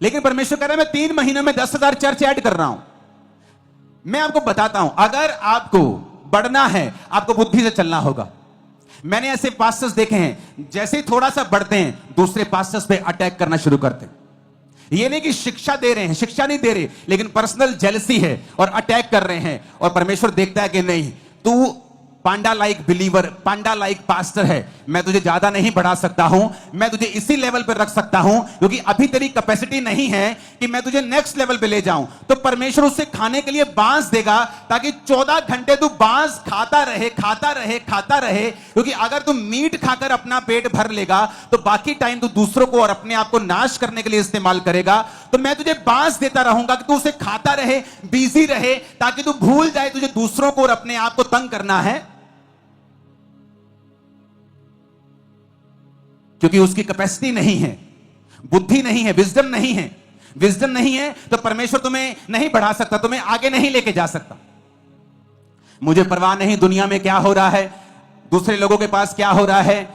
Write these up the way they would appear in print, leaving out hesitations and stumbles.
लेकिन परमेश्वर कह रहा है मैं 3 महीनों में 10,000 चर्च ऐड कर रहा हूं। मैं आपको बताता हूं, अगर आपको बढ़ना है, आपको बुद्धि से चलना होगा। मैंने ऐसे पास्टर्स देखे हैं, जैसे ही थोड़ा सा बढ़ते हैं दूसरे पास्टर्स पे अटैक करना शुरू करते हैं। ये नहीं कि शिक्षा दे रहे हैं, शिक्षा नहीं दे रहे, लेकिन पर्सनल जेलसी है और अटैक कर रहे हैं। और परमेश्वर देखता है कि नहीं, तू पांडा लाइक बिलीवर, पांडा लाइक पास्टर है, मैं तुझे ज्यादा नहीं बढ़ा सकता हूं, मैं तुझे इसी लेवल पर रख सकता हूं क्योंकि अभी तेरी कैपेसिटी नहीं है कि मैं तुझे नेक्स्ट लेवल पे ले जाऊं। तो परमेश्वर उससे खाने के लिए बांस देगा ताकि 14 घंटे तू बांस खाता रहे, खाता रहे, खाता रहे। क्योंकि अगर तू मीट खाकर अपना पेट भर लेगा तो बाकी टाइम तू दूसरों को और अपने आप को नाश करने के लिए इस्तेमाल करेगा। तो मैं तुझे बांस देता रहूंगा कि तू उसे खाता रहे, बिजी रहे, ताकि तू भूल जाए तुझे दूसरों को और अपने आप को तंग करना है, क्योंकि उसकी कैपेसिटी नहीं है, बुद्धि नहीं है, विजडम नहीं है। विजडम नहीं है तो परमेश्वर तुम्हें नहीं बढ़ा सकता, तुम्हें आगे नहीं लेके जा सकता। मुझे परवाह नहीं दुनिया में क्या हो रहा है, दूसरे लोगों के पास क्या हो रहा है,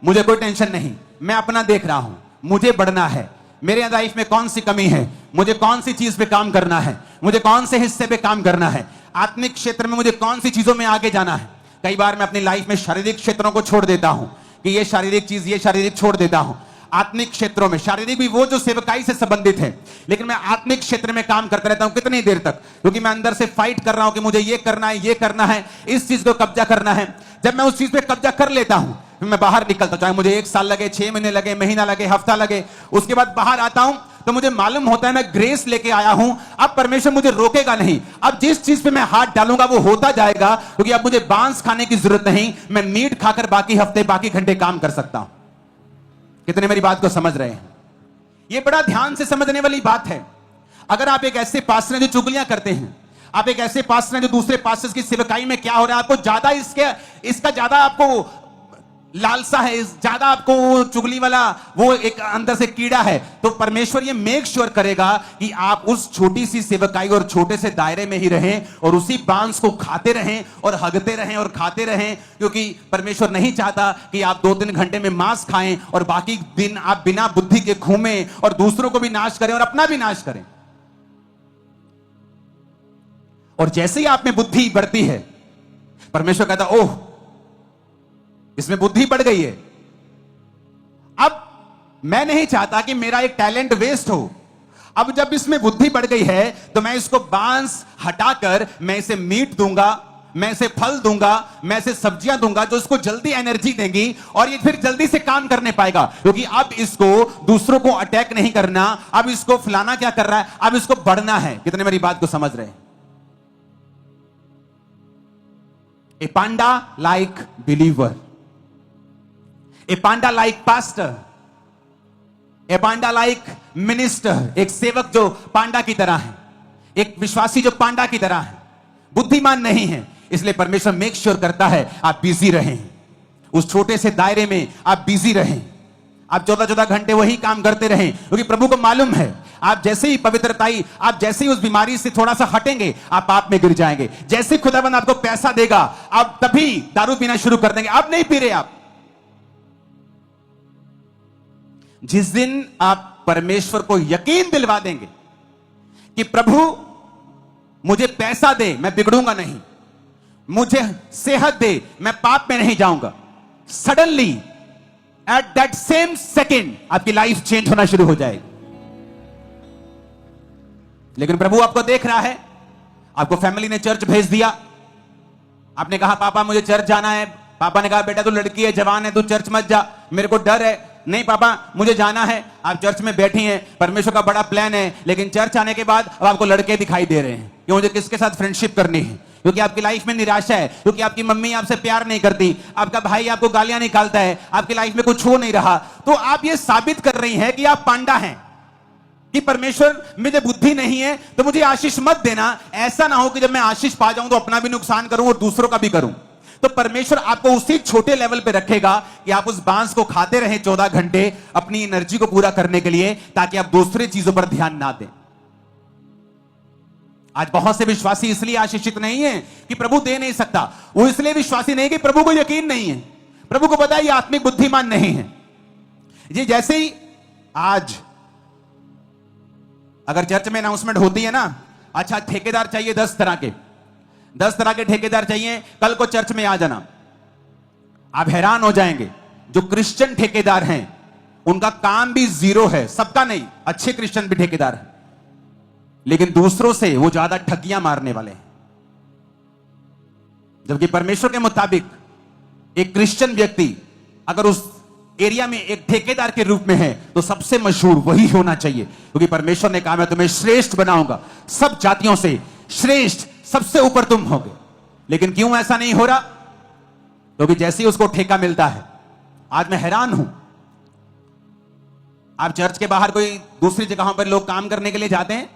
मुझे कोई टेंशन नहीं। मैं अपना देख रहा हूं, मुझे बढ़ना है। मेरे लाइफ में कौन सी कमी है, मुझे कौन सी चीज पे काम करना है, मुझे कौन से हिस्से पे काम करना है, आत्मिक क्षेत्र में मुझे कौन सी चीजों में आगे जाना है। कई बार मैं अपनी लाइफ में शारीरिक क्षेत्रों को छोड़ देता हूं कि ये शारीरिक चीज, ये शारीरिक छोड़ देता हूं। आत्मिक क्षेत्रों में, शारीरिक भी वो जो सेवकाई से संबंधित है, लेकिन मैं आत्मिक क्षेत्र में काम करता रहता हूं। कितनी देर तक? क्योंकि मैं अंदर से फाइट कर रहा हूं कि मुझे ये करना है, ये करना है, इस चीज को कब्जा करना है। जब मैं उस चीज पे कब्जा कर लेता हूं, मैं बाहर निकलता, चाहे मुझे 1 साल लगे, 6 महीने लगे, महीना लगे, हफ्ता लगे, उसके बाद बाहर आता हूं तो मुझे मालूम होता है मैं ग्रेस लेके आया हूं। अब परमेश्वर मुझे रोकेगा नहीं, अब जिस चीज पे मैं हाथ डालूंगा वो होता जाएगा, क्योंकि अब मुझे बांस खाने की जरूरत नहीं, मैं मीट खाकर बाकी हफ्ते, बाकी घंटे काम कर सकता हूं। कितने मेरी बात को समझ रहे हैं? ये बड़ा ध्यान से समझने वाली बात है। अगर आप एक ऐसे पास्टर हैं जो चुगलियां करते हैं, आप एक ऐसे पास्टर हैं जो दूसरे पास्टर्स की सेवकाई में क्या हो रहा है, आपको ज्यादा इसका ज्यादा आपको लालसा है, ज्यादा आपको चुगली वाला वो एक अंदर से कीड़ा है, तो परमेश्वर ये मेक श्योर करेगा कि आप उस छोटी सी सेवकाई और छोटे से दायरे में ही रहें और उसी बांस को खाते रहें और हगते रहें और खाते रहें। क्योंकि परमेश्वर नहीं चाहता कि आप 2-3 घंटे में मांस खाएं और बाकी दिन आप बिना बुद्धि के घूमें और दूसरों को भी नाश करें और अपना भी नाश करें। और जैसे ही आप में बुद्धि बढ़ती है, परमेश्वर कहता ओह, इसमें बुद्धि बढ़ गई है। अब मैं नहीं चाहता कि मेरा एक टैलेंट वेस्ट हो। अब जब इसमें बुद्धि बढ़ गई है तो मैं इसको बांस हटाकर मैं इसे मीट दूंगा, मैं इसे फल दूंगा, मैं इसे सब्जियां दूंगा जो इसको जल्दी एनर्जी देंगी और ये फिर जल्दी से काम करने पाएगा। क्योंकि अब इसको दूसरों को अटैक नहीं करना, अब इसको फलाना क्या कर रहा है, अब इसको बढ़ना है। कितने मेरी बात को समझ रहे हैं? ए पांडा लाइक बिलीवर, ए पांडा लाइक पास्टर, ए पांडा लाइक मिनिस्टर, एक सेवक जो पांडा की तरह है, एक विश्वासी जो पांडा की तरह है, बुद्धिमान नहीं है। इसलिए परमेश्वर मेक श्योर करता है आप बिजी रहें, उस छोटे से दायरे में आप बिजी रहें, आप 14-14 घंटे वही काम करते रहें। क्योंकि प्रभु को मालूम है आप जैसे ही पवित्रताई, आप जैसे ही उस बीमारी से थोड़ा सा हटेंगे, आप पाप में गिर जाएंगे। जैसे खुदाबंद आपको पैसा देगा, आप तभी दारू पीना शुरू कर देंगे। आप नहीं पी रहे। आप जिस दिन आप परमेश्वर को यकीन दिलवा देंगे कि प्रभु मुझे पैसा दे, मैं बिगड़ूंगा नहीं, मुझे सेहत दे, मैं पाप में नहीं जाऊंगा, suddenly at that same second आपकी लाइफ चेंज होना शुरू हो जाएगी। लेकिन प्रभु आपको देख रहा है, आपको फैमिली ने चर्च भेज दिया, आपने कहा पापा मुझे चर्च जाना है, पापा ने कहा बेटा तू लड़की है, जवान है, तू चर्च मत जा, मेरे को डर है। नहीं पापा मुझे जाना है। आप चर्च में बैठी हैं, परमेश्वर का बड़ा प्लान है, लेकिन चर्च आने के बाद अब आपको लड़के दिखाई दे रहे हैं कि मुझे किसके साथ फ्रेंडशिप करनी है, क्योंकि आपकी लाइफ में निराशा है, क्योंकि आपकी मम्मी आपसे प्यार नहीं करती, आपका भाई आपको गालियां निकालता है, आपकी लाइफ में कुछ हो नहीं रहा। तो आप ये साबित कर रही हैं कि आप पांडा हैं, कि परमेश्वर मुझे बुद्धि नहीं है तो मुझे आशीष मत देना। ऐसा ना हो कि जब मैं आशीष पा जाऊं तो अपना भी नुकसान करूं और दूसरों का भी करूं। तो परमेश्वर आपको उसी छोटे लेवल पे रखेगा कि आप उस बांस को खाते रहें 14 घंटे अपनी एनर्जी को पूरा करने के लिए, ताकि आप दूसरी चीजों पर ध्यान ना दें। आज बहुत से विश्वासी इसलिए आशीषित नहीं है कि प्रभु दे नहीं सकता, वो इसलिए विश्वासी नहीं कि प्रभु को यकीन नहीं है, प्रभु को पता है ये आत्मिक बुद्धिमान नहीं है। ये जैसे ही आज अगर चर्च में अनाउंसमेंट होती है ना, अच्छा ठेकेदार चाहिए 10 तरह के, 10 तरह के ठेकेदार चाहिए, कल को चर्च में आ जाना। आप हैरान हो जाएंगे, जो क्रिश्चियन ठेकेदार हैं उनका काम भी जीरो है, सबका नहीं, अच्छे क्रिश्चियन भी ठेकेदार हैं, लेकिन दूसरों से वो ज्यादा ठगियां मारने वाले हैं। जबकि परमेश्वर के मुताबिक एक क्रिश्चियन व्यक्ति अगर उस एरिया में एक ठेकेदार के रूप में है तो सबसे मशहूर वही होना चाहिए, क्योंकि परमेश्वर ने कहा मैं तुम्हें श्रेष्ठ बनाऊंगा, सब जातियों से श्रेष्ठ, सबसे ऊपर तुम होगे। लेकिन क्यों ऐसा नहीं हो रहा? क्योंकि जैसे ही उसको ठेका मिलता है, आज मैं हैरान हूं, आप चर्च के बाहर कोई दूसरी जगहों पर लोग काम करने के लिए जाते हैं,